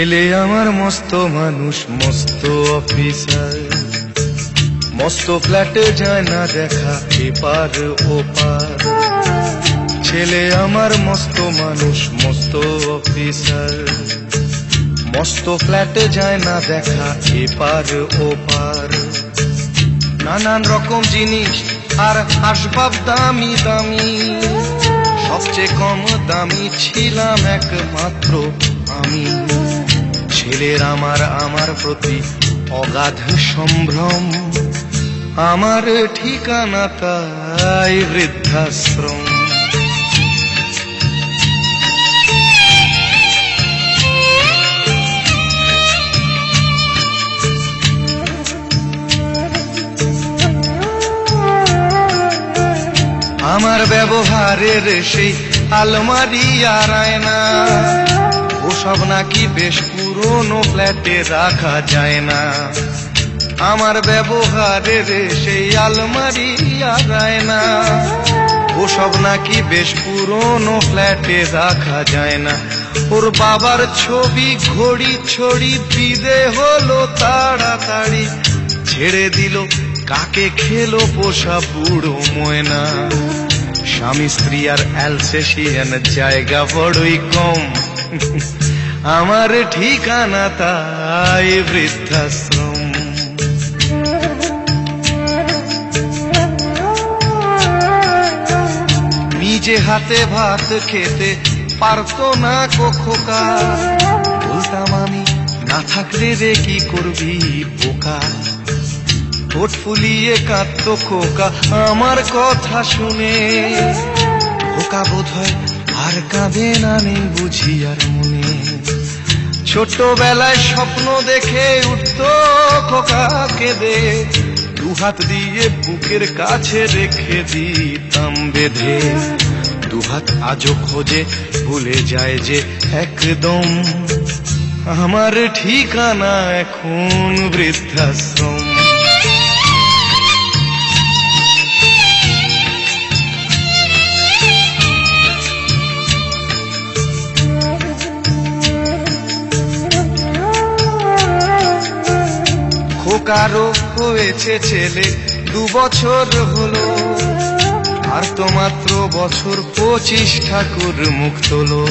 ছেলে আমার মস্ত মানুষ, মস্ত অফিসার, মস্ত ফ্ল্যাটে যায় না দেখা এপার ওপার। ছেলে আমার মস্ত মানুষ, মস্ত অফিসার, মস্ত ফ্ল্যাটে যায় না দেখা এপার ওপার। নানান রকম জিনিস আর আসবাব দামি দামি, সবচেয়ে কম দামি ছিলাম একমাত্র আমি। ছেলের আমার প্রতি অগাধ সম্ভ্রম, আমার ঠিকানা তাই বৃদ্ধাশ্রম। আমার ব্যবহারের সেই আলমারি আর আয়না, ওসব নাকি বেশ পুরনো ফ্ল্যাটে রাখা যায় না। আমার ব্যবহারের সেই আলমারি আর আয়না, ওসব নাকি বেশ পুরনো ফ্ল্যাটে রাখা যায় না। ওর বাবার ছবি ঘড়ি ছড়ি বিদে হলো তাড়াতাড়ি, ছেড়ে দিল কাকে খেলো পোষা বুড়ো ময়না। স্বামী স্ত্রী আর অ্যালসেশিয়ান জায়গা বড়ই কম, আমার ঠিকানা তাই বৃদ্ধাশ্রম। নিজে হাতে ভাত খেতে পারতো না খোকা, বলতাম আমি না থাকলে রে কি করবি বোকা। ঠোঁট ফুলিয়ে কাঁদতো খোকা আমার কথা শুনে, খোকা বোধহয় আর কাঁদে না নেই বুঝি আর মনে। ছোটবেলায় স্বপ্ন দেখে উঠতো খোকা কেঁদে, দুহাত দিয়ে বুকের কাছে রেখে দিতাম বেঁধে। দুহাত আজও খোঁজে ভুলে যায় যে একদম, আমার ঠিকানা এখন বৃদ্ধাশ্রম। খোকারও হয়েছে ছেলে 2 বছর হলো, আর তো মাত্র বছর 25 ঠাকুর মুখ তোলো।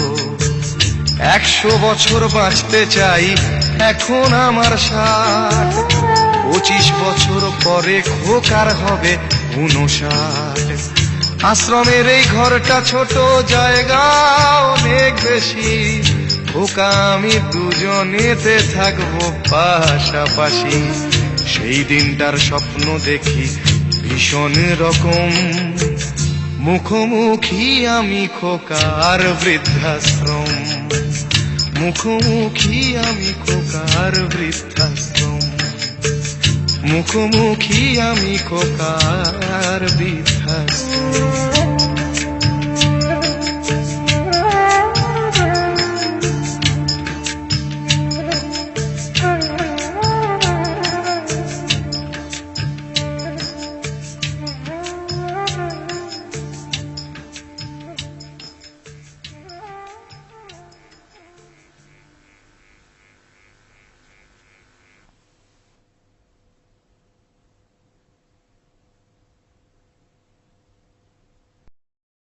100 বছর বাঁচতে চাই এখন আমার 60, 25 বছর পরে খোকার হবে 59। আশ্রমের এই ঘরটা ছোট, জায়গা অনেক বেশি, খোকা আমি দুজনেতে থাকবো পাশাপাশি। সেই দিনটার স্বপ্ন দেখি ভীষণ রকম, মুখোমুখি আমি খোকার বৃদ্ধাশ্রম। মুখোমুখি আমি খোকার বৃদ্ধাশ্রম, মুখোমুখি আমি খোকার বৃদ্ধাশ্রম।